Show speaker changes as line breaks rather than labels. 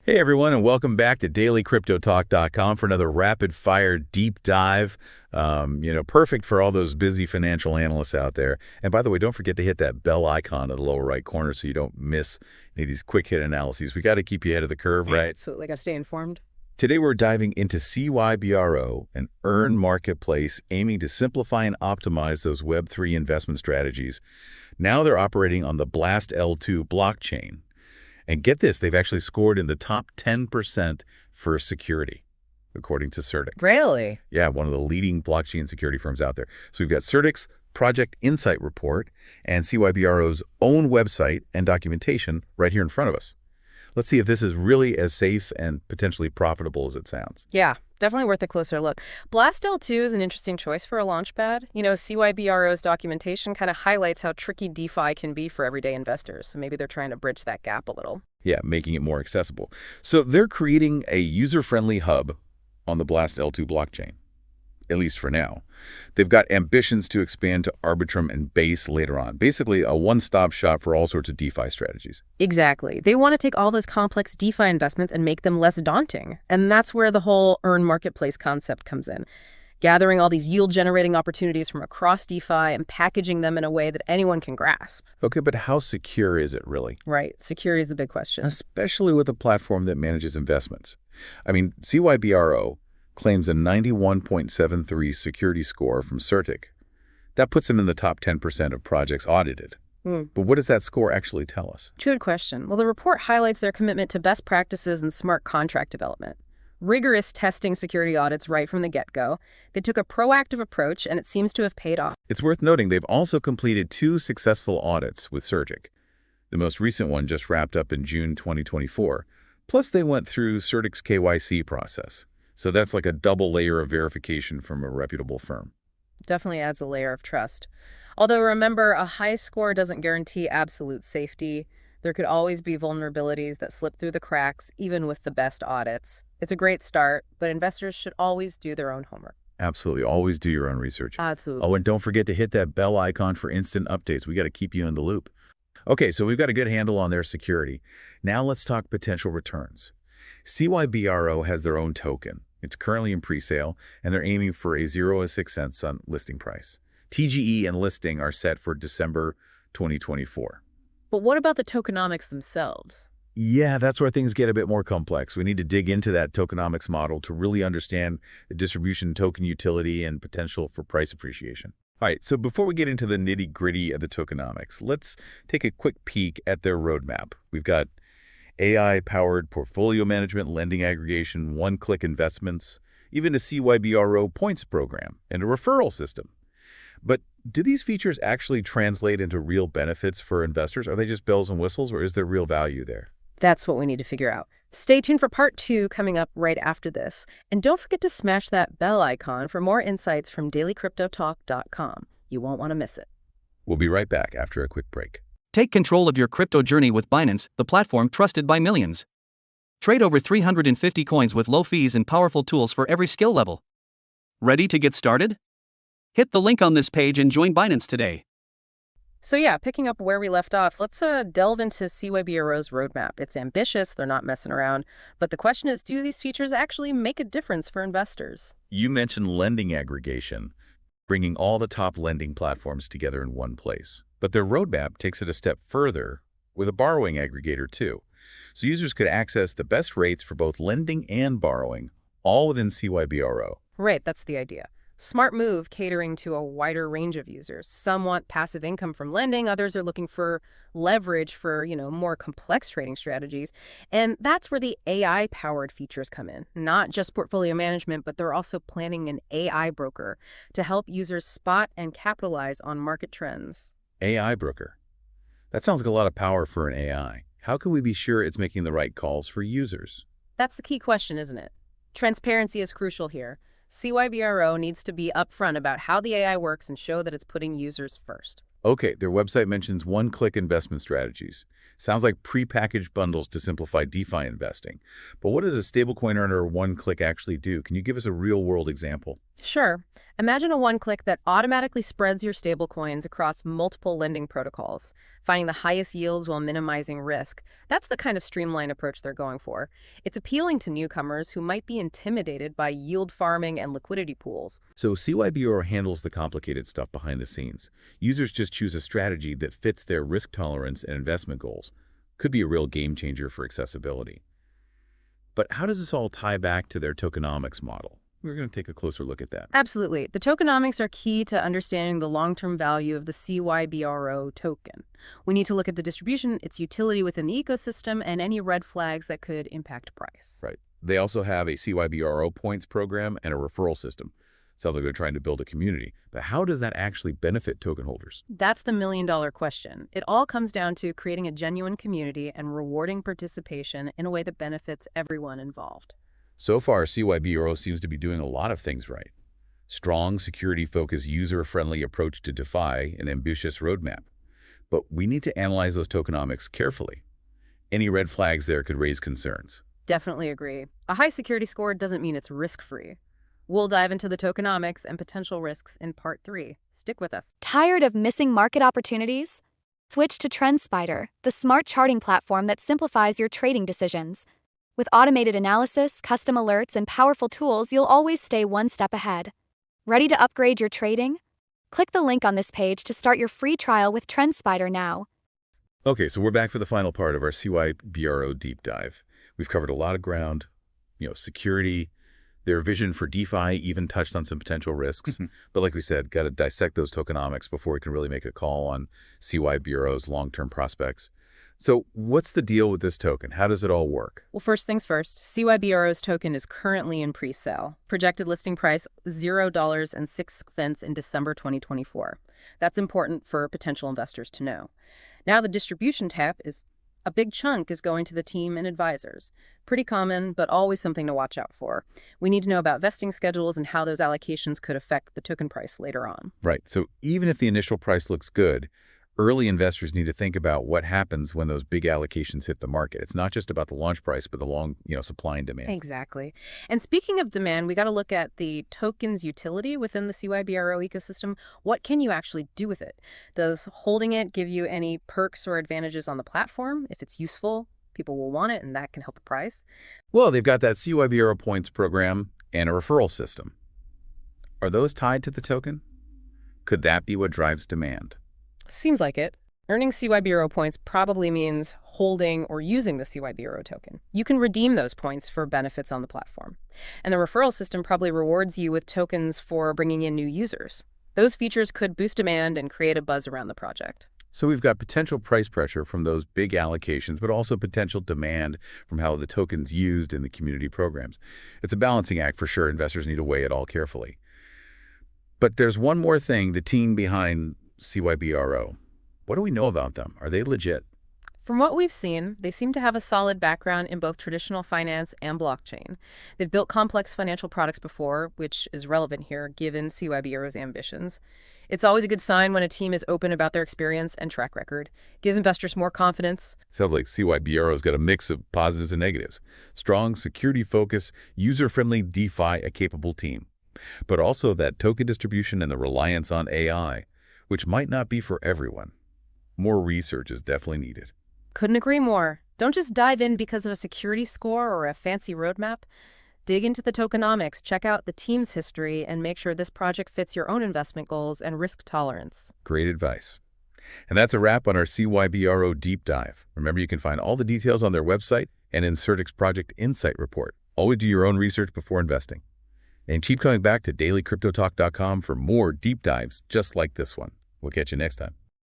Hey everyone, and welcome back to dailycryptotalk.com for another rapid-fire deep dive. Perfect for all those busy financial analysts out there. And by the way, don't forget to hit that bell icon in the lower right corner so you don't miss any of these quick hit analyses. We got to keep you ahead of the curve, right?
Absolutely, got to stay informed.
Today we're diving into Cybro, an earn marketplace aiming to simplify and optimize those Web3 investment strategies. Now they're operating on the Blast L2 blockchain. And get this, they've actually scored in the top 10% for security, according to Certic.
Really?
Yeah, one of the leading blockchain security firms out there. So we've got Certic's Project Insight Report and Cybro's own website and documentation right here in front of us. Let's see if this is really as safe and potentially profitable as it sounds.
Yeah, definitely worth a closer look. Blast L2 is an interesting choice for a launchpad. Cybro's documentation kind of highlights how tricky DeFi can be for everyday investors. So maybe they're trying to bridge that gap a little.
Yeah, making it more accessible. So they're creating a user-friendly hub on the Blast L2 blockchain, at least for now. They've got ambitions to expand to Arbitrum and Base later on. Basically, a one-stop shop for all sorts of DeFi strategies.
Exactly. They want to take all those complex DeFi investments and make them less daunting. And that's where the whole earn marketplace concept comes in. Gathering all these yield-generating opportunities from across DeFi and packaging them in a way that anyone can grasp.
Okay, but how secure is it really?
Right. Security is the big question.
Especially with a platform that manages investments. I mean, Cybro claims a 91.73 security score from Certic. That puts them in the top 10% of projects audited. But what does that score actually tell us?
Good question. Well, the report highlights their commitment to best practices and smart contract development. Rigorous testing security audits right from the get-go. They took a proactive approach, and it seems to have paid off.
It's worth noting they've also completed 2 successful audits with Certic. The most recent one just wrapped up in June 2024. Plus, they went through Certic's KYC process. So that's like a double layer of verification from a reputable firm.
Definitely adds a layer of trust. Although remember, a high score doesn't guarantee absolute safety. There could always be vulnerabilities that slip through the cracks, even with the best audits. It's a great start, but investors should always do their own homework.
Absolutely. Always do your own research.
Absolutely.
Oh, and don't forget to hit that bell icon for instant updates. We got to keep you in the loop. Okay, so we've got a good handle on their security. Now let's talk potential returns. Cybro has their own token. It's currently in pre-sale, and they're aiming for a 0 to 6 cents on listing price. TGE and listing are set for December 2024.
But what about the tokenomics themselves?
Yeah, that's where things get a bit more complex. We need to dig into that tokenomics model to really understand the distribution token utility and potential for price appreciation. All right, so before we get into the nitty-gritty of the tokenomics, let's take a quick peek at their roadmap. We've got AI-powered portfolio management, lending aggregation, one-click investments, even a Cybro points program, and a referral system. But do these features actually translate into real benefits for investors? Are they just bells and whistles, or is there real value there?
That's what we need to figure out. Stay tuned for part 2 coming up right after this. And don't forget to smash that bell icon for more insights from dailycryptotalk.com. You won't want to miss it.
We'll be right back after a quick break.
Take control of your crypto journey with Binance, the platform trusted by millions. Trade over 350 coins with low fees and powerful tools for every skill level. Ready to get started? Hit the link on this page and join Binance today.
So yeah, picking up where we left off, let's delve into Cybro's roadmap. It's ambitious, they're not messing around. But the question is, do these features actually make a difference for investors?
You mentioned lending aggregation, bringing all the top lending platforms together in one place. But their roadmap takes it a step further with a borrowing aggregator too. So users could access the best rates for both lending and borrowing, all within Cybro.
Right, that's the idea. Smart move catering to a wider range of users. Some want passive income from lending, others are looking for leverage for, more complex trading strategies. And that's where the AI-powered features come in. Not just portfolio management, but they're also planning an AI broker to help users spot and capitalize on market trends.
AI broker. That sounds like a lot of power for an AI. How can we be sure it's making the right calls for users?
That's the key question, isn't it? Transparency is crucial here. Cybro needs to be upfront about how the AI works and show that it's putting users first.
Okay, their website mentions one-click investment strategies. Sounds like pre-packaged bundles to simplify DeFi investing. But what does a stablecoin earner or one-click actually do? Can you give us a real-world example?
Sure. Imagine a one-click that automatically spreads your stablecoins across multiple lending protocols, finding the highest yields while minimizing risk. That's the kind of streamlined approach they're going for. It's appealing to newcomers who might be intimidated by yield farming and liquidity pools.
So CYBR handles the complicated stuff behind the scenes. Users just choose a strategy that fits their risk tolerance and investment goals. Could be a real game changer for accessibility. But how does this all tie back to their tokenomics model? We're going to take a closer look at that.
Absolutely. The tokenomics are key to understanding the long-term value of the CYBRO token. We need to look at the distribution, its utility within the ecosystem, and any red flags that could impact price.
Right. They also have a CYBRO points program and a referral system. Sounds like they're trying to build a community. But how does that actually benefit token holders?
That's the million-dollar question. It all comes down to creating a genuine community and rewarding participation in a way that benefits everyone involved.
So far, CYBRO seems to be doing a lot of things right. Strong, security-focused, user-friendly approach to DeFi, an ambitious roadmap. But we need to analyze those tokenomics carefully. Any red flags there could raise concerns.
Definitely agree. A high security score doesn't mean it's risk-free. We'll dive into the tokenomics and potential risks in Part 3. Stick with us.
Tired of missing market opportunities? Switch to TrendSpider, the smart charting platform that simplifies your trading decisions. With automated analysis, custom alerts, and powerful tools, you'll always stay one step ahead. Ready to upgrade your trading? Click the link on this page to start your free trial with TrendSpider now.
Okay, so we're back for the final part of our CYBRO deep dive. We've covered a lot of ground, security, their vision for DeFi, even touched on some potential risks. But like we said, got to dissect those tokenomics before we can really make a call on CYBRO's long-term prospects. So what's the deal with this token? How does it all work?
Well, first things first, CYBRO's token is currently in pre-sale. Projected listing price, $0.06 in December 2024. That's important for potential investors to know. Now the distribution tab is a big chunk is going to the team and advisors. Pretty common, but always something to watch out for. We need to know about vesting schedules and how those allocations could affect the token price later on.
Right. So even if the initial price looks good, early investors need to think about what happens when those big allocations hit the market. It's not just about the launch price, but the long, supply and demand.
Exactly. And speaking of demand, we got to look at the token's utility within the CYBRO ecosystem. What can you actually do with it? Does holding it give you any perks or advantages on the platform? If it's useful, people will want it, and that can help the price.
Well, they've got that CYBRO points program and a referral system. Are those tied to the token? Could that be what drives demand?
Seems like it. Earning CYBRO points probably means holding or using the CYBRO token. You can redeem those points for benefits on the platform. And the referral system probably rewards you with tokens for bringing in new users. Those features could boost demand and create a buzz around the project.
So we've got potential price pressure from those big allocations, but also potential demand from how the token's used in the community programs. It's a balancing act for sure. Investors need to weigh it all carefully. But there's one more thing, the team behind CYBRO. What do we know about them? Are they legit?
From what we've seen, they seem to have a solid background in both traditional finance and blockchain. They've built complex financial products before, which is relevant here given CYBRO's ambitions. It's always a good sign when a team is open about their experience and track record. Gives investors more confidence.
Sounds like CYBRO's got a mix of positives and negatives. Strong, security-focused, user-friendly DeFi-capable team. But also that token distribution and the reliance on AI, which might not be for everyone. More research is definitely needed.
Couldn't agree more. Don't just dive in because of a security score or a fancy roadmap. Dig into the tokenomics, check out the team's history, and make sure this project fits your own investment goals and risk tolerance.
Great advice. And that's a wrap on our CYBRO deep dive. Remember, you can find all the details on their website and in Certic's Project Insight Report. Always do your own research before investing. And keep coming back to dailycryptotalk.com for more deep dives just like this one. We'll catch you next time.